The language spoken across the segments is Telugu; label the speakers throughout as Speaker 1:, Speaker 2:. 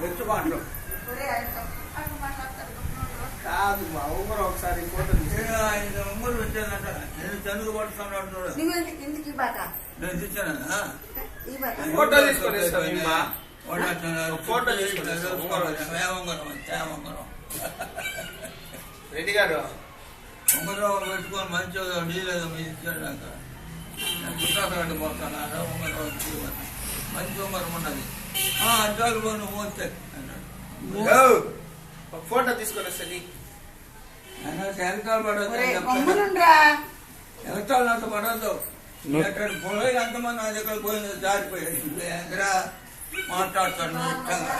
Speaker 1: తెచ్చుకోండి కాదు మా ఉంగరం ఒకసారి ఫోటో ఉంగరం వచ్చానంట నేను చనుగు పట్టుకున్నాడు నేను తెచ్చాను ఫోటో తీసుకొని ఫోటో ఉంగరం రెడ్డి గారు ఉంగరం పెట్టుకొని మంచిగా నీళ్ళు మీరు ఇచ్చాడు అక్కడ గుట్టాకరండి పోతాను ఉంగరం మంచి ఉంగరం ఉన్నది అడ్డాలు పోను పోతే అన్నాడు ఫోటో తీసుకొని వస్తుంది వెనకాల పడదు వెనకాల అంత పడద్దు ఎక్కడ పోయి అంతమంది నా దగ్గర పోయింది జారిపోయాడు ఎక్కడ మాట్లాడతాడు ఇష్టంగా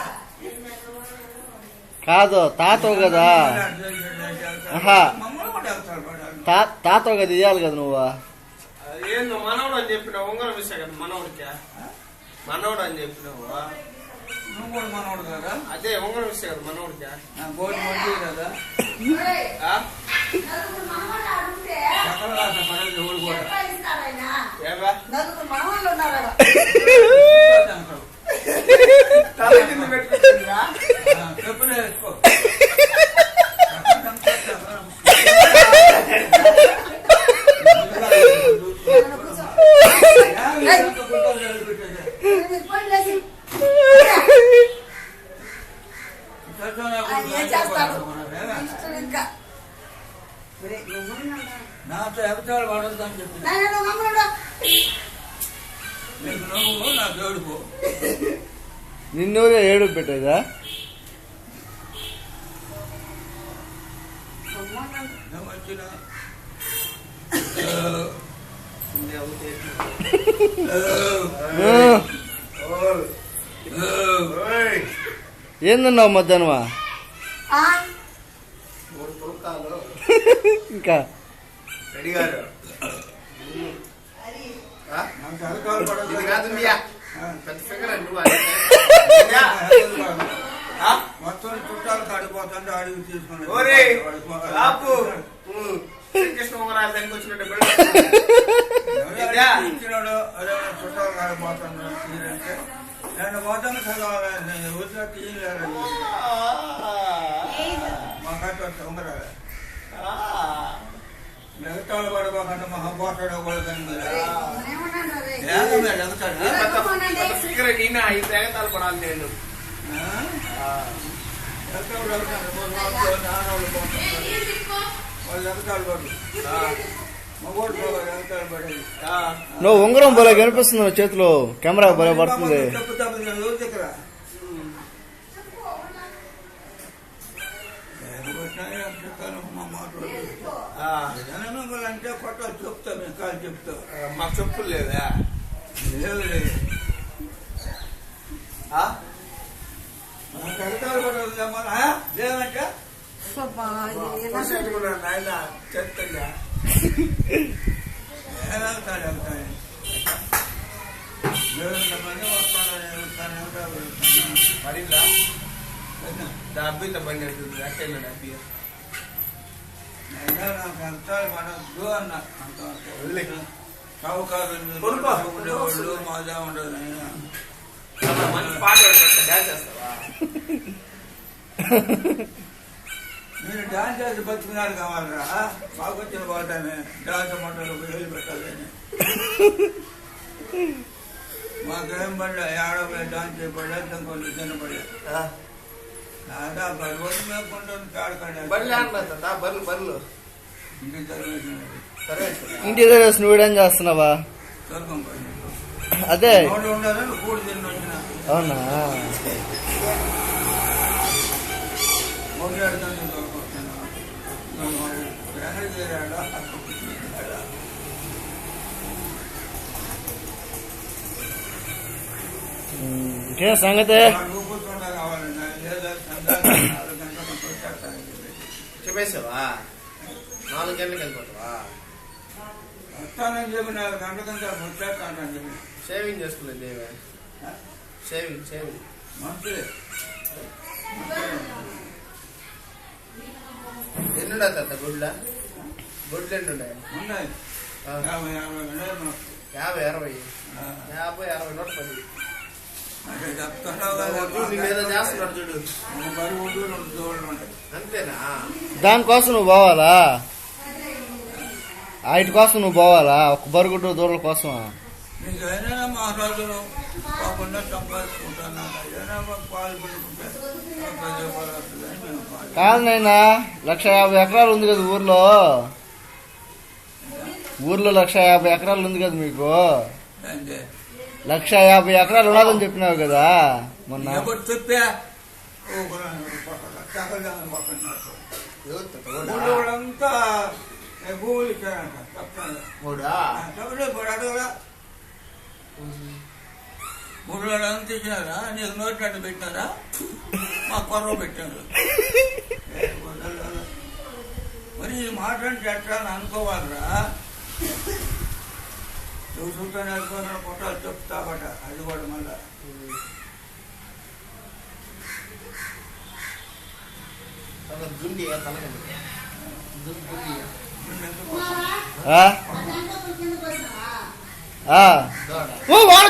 Speaker 2: కాదు తాతవు కదా
Speaker 1: మమ్మల్ని కూడా వెళ్తాడు
Speaker 2: తాతవు కదా ఇయ్యాలి కదా నువ్వు
Speaker 3: ఏందో మనవడు అని చెప్పినావు ఉంగరం ఇస్తా కదా మనవడికి మనవడు అని చెప్పినావు
Speaker 1: నువ్వు కూడా మనోడు కదా
Speaker 3: అదే ఉంగరం ఇస్తా కదా మనవడికి
Speaker 1: నా గోల్డ్ మంచి కదా చెప్పులే వేసుకో నాతో ఎగతాళి పడొద్దని చెప్పి నీకు నువ్వు నాకు ఏడుపు
Speaker 2: నిన్నూరే ఏడు పెట్టేదా
Speaker 1: వచ్చిన
Speaker 2: ఏందన్నావు మధ్యాహ్నమా ఇంకా
Speaker 3: రెడ్డి గారు
Speaker 1: ఇది
Speaker 3: కాదు పెద్ద ఫిగర్
Speaker 1: మొత్తం చుట్టాలు కాడిపోతుంటే అడిగి తీసుకున్నాడు
Speaker 3: శ్రీకృష్ణ ఉంగరాలు దానికి వచ్చినట్టు
Speaker 1: ఇచ్చినాడు అదే చుట్టాలు కాడిపోతున్నాడు తీరంటే నేను పోతాను చదవాలి వచ్చినట్టు తీయలేదు మా కట్ట ఉంగరాలు ఎగతాడు పడిపోకుండా మా పోతాడు కూడా
Speaker 3: ఫిగర్ అయినా ఐదు ఎగతాలు పడాలి నేను
Speaker 2: నువ్వు ఉంగరం బలే కనిపిస్తుంది చేతిలో కెమెరా బలే పడుతుంది
Speaker 1: అంటే కొట్ట చెప్తా మేము కాదు చెప్తా
Speaker 3: మాకు చెప్పులు లేదా
Speaker 1: లేదు లేదు కడతాలు కూడా లేదంటే
Speaker 3: నాయన చెప్తా
Speaker 1: మంది వస్తాను
Speaker 3: మరిందా డబ్బితో బండి అట్టే డబ్బి
Speaker 1: నాకు కడతాలు పడద్దు అన్న సావుకారు మాదా ఉండదు
Speaker 3: మంచి పాట డాన్స్ చేస్తావా
Speaker 1: మీరు డాన్స్ చేసి బతుకున్నారు కావాలరా బాగా వచ్చిన పాటనే డాన్స్ మంటలు వేలు పెట్టాలని మాకేం పడ్డా ఏడవ డాన్స్ చేయబడ్డా ఇంకొంచెం తినబడ్డా అదా బరువు మేపుకుంటాను కాడకండి
Speaker 3: బర్లు
Speaker 2: ఇంటి దగ్గర నువ్వేం చేస్తున్నావా
Speaker 1: స్వర్గం పడి
Speaker 2: అదే
Speaker 1: ఉండాలని కూడి తిని వచ్చిన
Speaker 2: అవునా
Speaker 1: మొదలాడుతాను దొరకొచ్చాను ఎక్కడికి వెళ్ళాడా
Speaker 2: ఇంకేం సంగతి
Speaker 1: కూర్చుంటా కావాలన్నా లేదా 4 గంటలకు వచ్చేస్తాను
Speaker 3: చెప్పేసావా 4 గంటలకు వెళ్ళిపోతావా
Speaker 1: వస్తానని చెప్పి 4 గంటలంతా వచ్చేస్తానని చెప్పి
Speaker 3: షేవింగ్ చేసుకోలేదు దేవే షేవింగ్
Speaker 1: మంచిది
Speaker 3: ఎన్నుండ తాత గుడ్ల గుడ్లు ఎన్నుండే
Speaker 1: ఉన్నాయి 50 60
Speaker 3: 50 60 50 60 110
Speaker 1: అంటే చెప్తున్నావు కదా
Speaker 3: నిన్ను ఏదో చేస్తున్నాడు చూడు.
Speaker 1: మరి ఒడ్డు 2 దూడలు ఉంటాయి.
Speaker 3: అంతేనా?
Speaker 2: దానికోసం నువ్వు పోవాలా? వాటి కోసం నువ్వు పోవాలా? ఒక బరుగుడ్డు దూడల కోసం?
Speaker 1: నీకు ఏదైనా మహారాజులు కాకుండా సంపాదించుకుంటాను. ఏదైనా పాలు పెట్టుకుంటే 10 రూపాయలు వస్తుందని మేము పాలు.
Speaker 2: కాదు నైనా, 150 ఎకరాలు ఉంది కదా ఊర్లో. ఊర్లో 150 ఎకరాలు ఉంది కదా మీకు.
Speaker 1: అంతే
Speaker 2: 150 ఎకరాలు ఉన్నదని చెప్పినావు కదా మొన్న.
Speaker 1: ఎప్పుడు చెప్పా ఊళ్ళోడంతా భూములు ఇచ్చారంట. తప్పదు
Speaker 3: మూడా?
Speaker 1: ఇప్పుడు అడగరా ఊళ్ళోడంతా ఇచ్చినారా? నీకు నోట్లట్టు పెట్టారా? మా కొర్ర పెట్టారు. మరి ఈ మాట అంటే ఎట్లా అని అనుకోవాలరా? నువ్వు చూస్తాను వెళ్ళిపోయిన పొట్టాలు చెప్తాబట. అది కూడా మళ్ళా
Speaker 3: దుండి తలకండి.
Speaker 1: ఎందుకు
Speaker 2: ఆ? ఆ. ఓ, వాడు